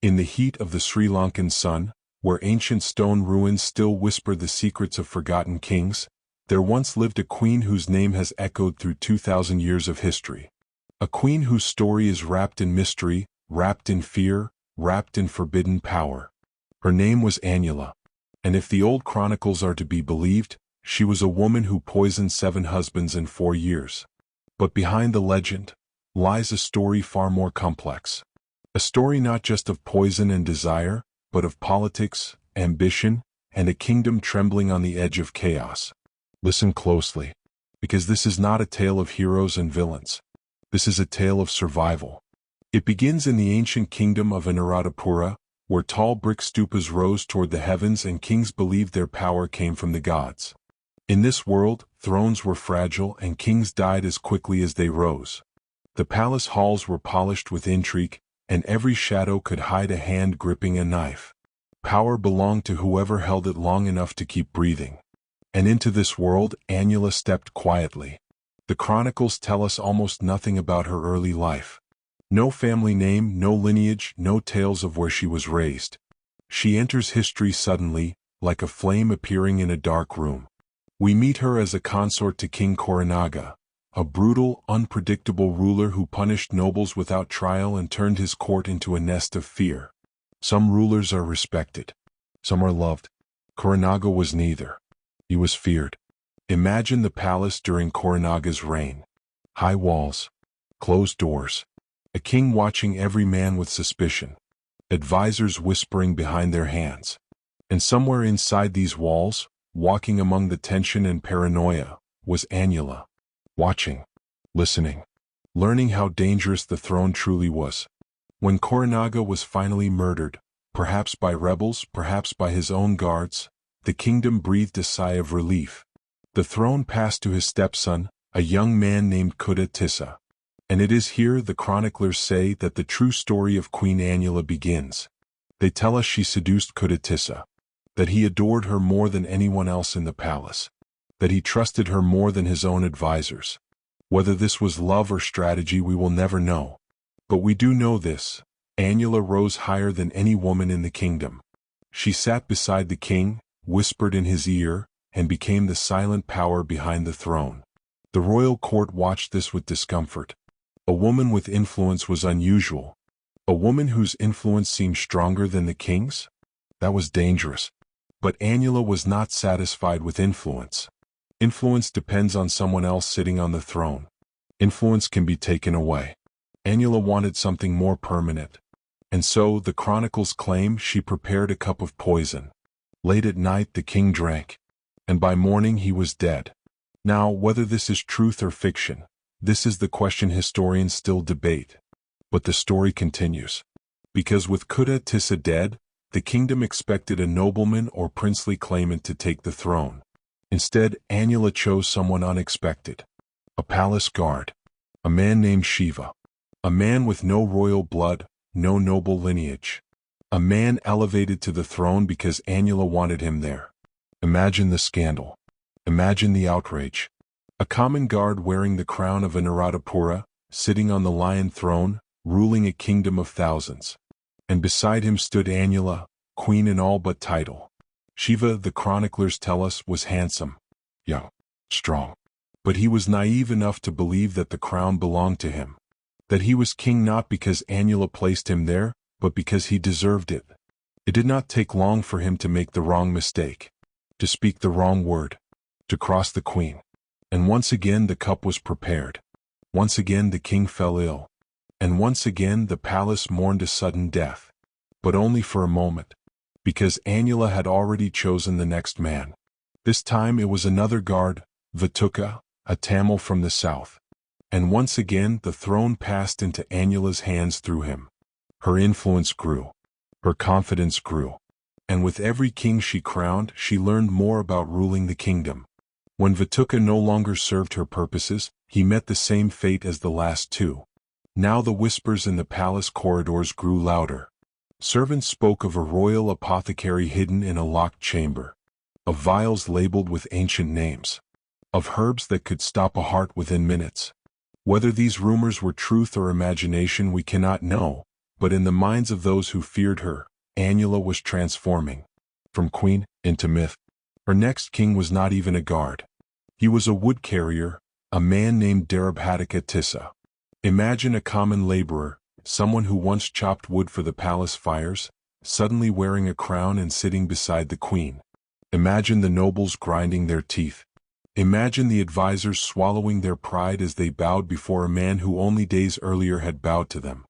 In the heat of the Sri Lankan sun, where ancient stone ruins still whisper the secrets of forgotten kings, there once lived a queen whose name has echoed through 2,000 years of history. A queen whose story is wrapped in mystery, wrapped in fear, wrapped in forbidden power. Her name was Anula. And if the old chronicles are to be believed, she was a woman who poisoned 7 husbands in 4 years. But behind the legend lies a story far more complex. A story not just of poison and desire, but of politics, ambition, and a kingdom trembling on the edge of chaos. Listen closely, because this is not a tale of heroes and villains. This is a tale of survival. It begins in the ancient kingdom of Anuradhapura, where tall brick stupas rose toward the heavens and kings believed their power came from the gods. In this world, thrones were fragile and kings died as quickly as they rose. The palace halls were polished with intrigue, and every shadow could hide a hand gripping a knife. Power belonged to whoever held it long enough to keep breathing. And into this world, Anula stepped quietly. The chronicles tell us almost nothing about her early life. No family name, no lineage, no tales of where she was raised. She enters history suddenly, like a flame appearing in a dark room. We meet her as a consort to King Coranaga, a brutal, unpredictable ruler who punished nobles without trial and turned his court into a nest of fear. Some rulers are respected. Some are loved. Coranaga was neither. He was feared. Imagine the palace during Coronaga's reign. High walls. Closed doors. A king watching every man with suspicion. Advisors whispering behind their hands. And somewhere inside these walls, walking among the tension and paranoia, was Anula. Watching. Listening. Learning how dangerous the throne truly was. When Coranaga was finally murdered, perhaps by rebels, perhaps by his own guards, the kingdom breathed a sigh of relief. The throne passed to his stepson, a young man named Kuda Tissa. And it is here the chroniclers say that the true story of Queen Anula begins. They tell us she seduced Kuda Tissa, that he adored her more than anyone else in the palace, that he trusted her more than his own advisors. Whether this was love or strategy we will never know. But we do know this: Anula rose higher than any woman in the kingdom. She sat beside the king, whispered in his ear, and became the silent power behind the throne. The royal court watched this with discomfort. A woman with influence was unusual. A woman whose influence seemed stronger than the king's? That was dangerous. But Anula was not satisfied with influence. Influence depends on someone else sitting on the throne. Influence can be taken away. Anula wanted something more permanent. And so, the chronicles claim, she prepared a cup of poison. Late at night the king drank. And by morning he was dead. Now, whether this is truth or fiction, this is the question historians still debate. But the story continues. Because with Kuda Tissa dead, the kingdom expected a nobleman or princely claimant to take the throne. Instead, Anula chose someone unexpected. A palace guard. A man named Shiva. A man with no royal blood, no noble lineage. A man elevated to the throne because Anula wanted him there. Imagine the scandal. Imagine the outrage. A common guard wearing the crown of Anuradhapura, sitting on the lion throne, ruling a kingdom of thousands. And beside him stood Anula, queen in all but title. Shiva, the chroniclers tell us, was handsome, young, strong. But he was naive enough to believe that the crown belonged to him. That he was king not because Anula placed him there, but because he deserved it. It did not take long for him to make the wrong mistake. To speak the wrong word. To cross the queen. And once again the cup was prepared. Once again the king fell ill. And once again the palace mourned a sudden death. But only for a moment. Because Anula had already chosen the next man. This time it was another guard, Vatuka, a Tamil from the south. And once again the throne passed into Anula's hands through him. Her influence grew. Her confidence grew. And with every king she crowned, she learned more about ruling the kingdom. When Vatuka no longer served her purposes, he met the same fate as the last 2. Now the whispers in the palace corridors grew louder. Servants spoke of a royal apothecary hidden in a locked chamber. Of vials labeled with ancient names. Of herbs that could stop a heart within minutes. Whether these rumors were truth or imagination we cannot know, But in the minds of those who feared her, Anula was transforming. From queen into myth. Her next king was not even a guard. He was a wood carrier, a man named Darabhatika Tissa. Imagine a common laborer, someone who once chopped wood for the palace fires, suddenly wearing a crown and sitting beside the queen. Imagine the nobles grinding their teeth. Imagine the advisors swallowing their pride as they bowed before a man who only days earlier had bowed to them.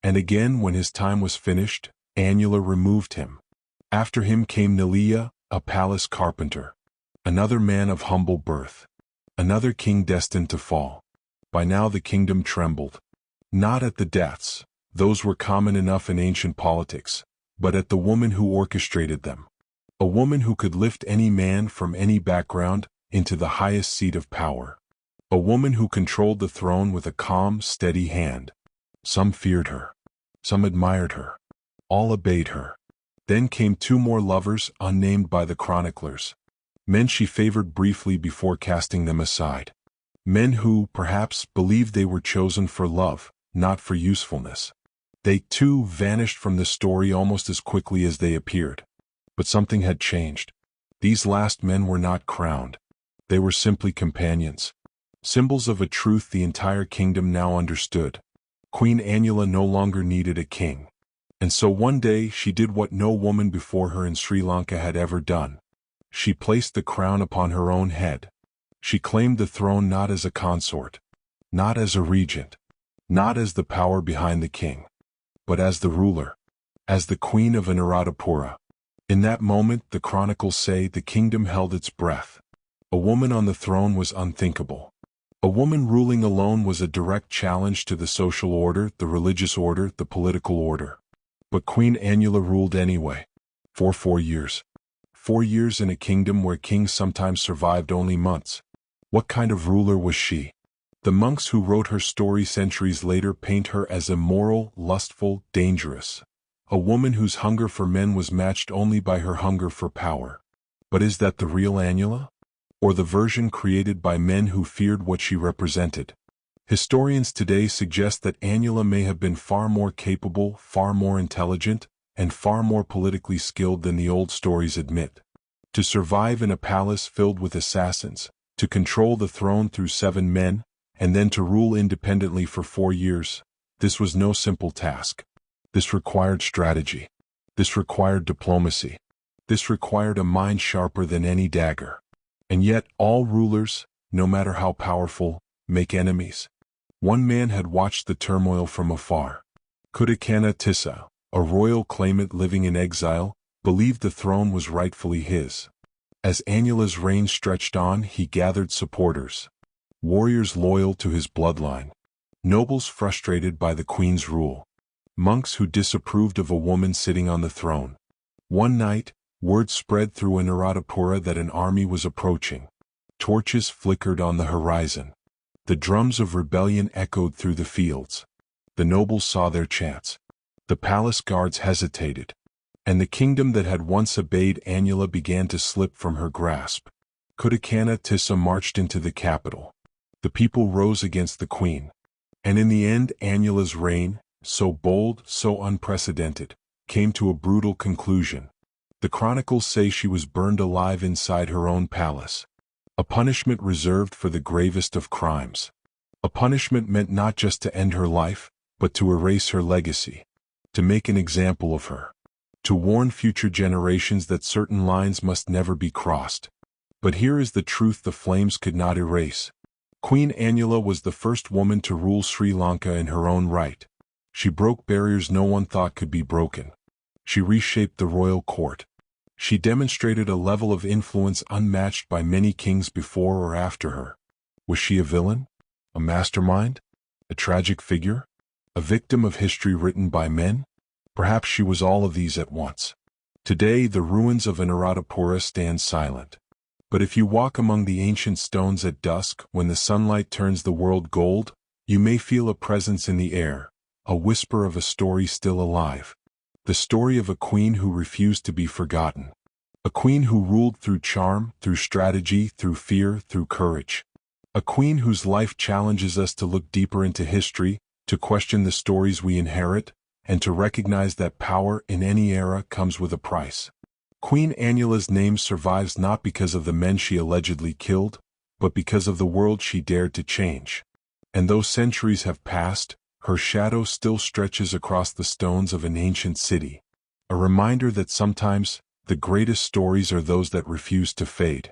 And again, when his time was finished, Anula removed him. After him came Niliya, a palace carpenter. Another man of humble birth. Another king destined to fall. By now the kingdom trembled. Not at the deaths, those were common enough in ancient politics, but at the woman who orchestrated them. A woman who could lift any man from any background into the highest seat of power. A woman who controlled the throne with a calm, steady hand. Some feared her. Some admired her. All obeyed her. Then came two more lovers unnamed by the chroniclers. Men she favored briefly before casting them aside. Men who, perhaps, believed they were chosen for love, not for usefulness. They too vanished from the story almost as quickly as they appeared. But something had changed. These last men were not crowned. They were simply companions. Symbols of a truth the entire kingdom now understood. Queen Anula no longer needed a king. And so one day she did what no woman before her in Sri Lanka had ever done. She placed the crown upon her own head. She claimed the throne not as a consort, not as a regent, not as the power behind the king, but as the ruler, as the queen of Anuradhapura. In that moment, the chronicles say, the kingdom held its breath. A woman on the throne was unthinkable. A woman ruling alone was a direct challenge to the social order, the religious order, the political order. But Queen Anula ruled anyway. For 4 years. 4 years in a kingdom where kings sometimes survived only months. What kind of ruler was she? The monks who wrote her story centuries later paint her as immoral, lustful, dangerous. A woman whose hunger for men was matched only by her hunger for power. But is that the real Anula? Or the version created by men who feared what she represented? Historians today suggest that Anula may have been far more capable, far more intelligent, and far more politically skilled than the old stories admit. To survive in a palace filled with assassins, to control the throne through 7 men, and then to rule independently for 4 years, this was no simple task. This required strategy. This required diplomacy. This required a mind sharper than any dagger. And yet all rulers, no matter how powerful, make enemies. One man had watched the turmoil from afar. Kudakana Tissa, a royal claimant living in exile, believed the throne was rightfully his. As Anula's reign stretched on, he gathered supporters. Warriors loyal to his bloodline. Nobles frustrated by the queen's rule. Monks who disapproved of a woman sitting on the throne. One night, word spread through Anuradhapura that an army was approaching. Torches flickered on the horizon. The drums of rebellion echoed through the fields. The nobles saw their chance. The palace guards hesitated. And the kingdom that had once obeyed Anula began to slip from her grasp. Kudakana Tissa marched into the capital. The people rose against the queen. And in the end, Anula's reign, so bold, so unprecedented, came to a brutal conclusion. The chronicles say she was burned alive inside her own palace. A punishment reserved for the gravest of crimes. A punishment meant not just to end her life, but to erase her legacy. To make an example of her. To warn future generations that certain lines must never be crossed. But here is the truth the flames could not erase. Queen Anula was the first woman to rule Sri Lanka in her own right. She broke barriers no one thought could be broken. She reshaped the royal court. She demonstrated a level of influence unmatched by many kings before or after her. Was she a villain? A mastermind? A tragic figure? A victim of history written by men? Perhaps she was all of these at once. Today, the ruins of Anuradhapura stand silent. But if you walk among the ancient stones at dusk, when the sunlight turns the world gold, you may feel a presence in the air, a whisper of a story still alive. The story of a queen who refused to be forgotten. A queen who ruled through charm, through strategy, through fear, through courage. A queen whose life challenges us to look deeper into history, to question the stories we inherit, and to recognize that power in any era comes with a price. Queen Anula's name survives not because of the men she allegedly killed, but because of the world she dared to change. And though centuries have passed, her shadow still stretches across the stones of an ancient city. A reminder that sometimes, the greatest stories are those that refuse to fade.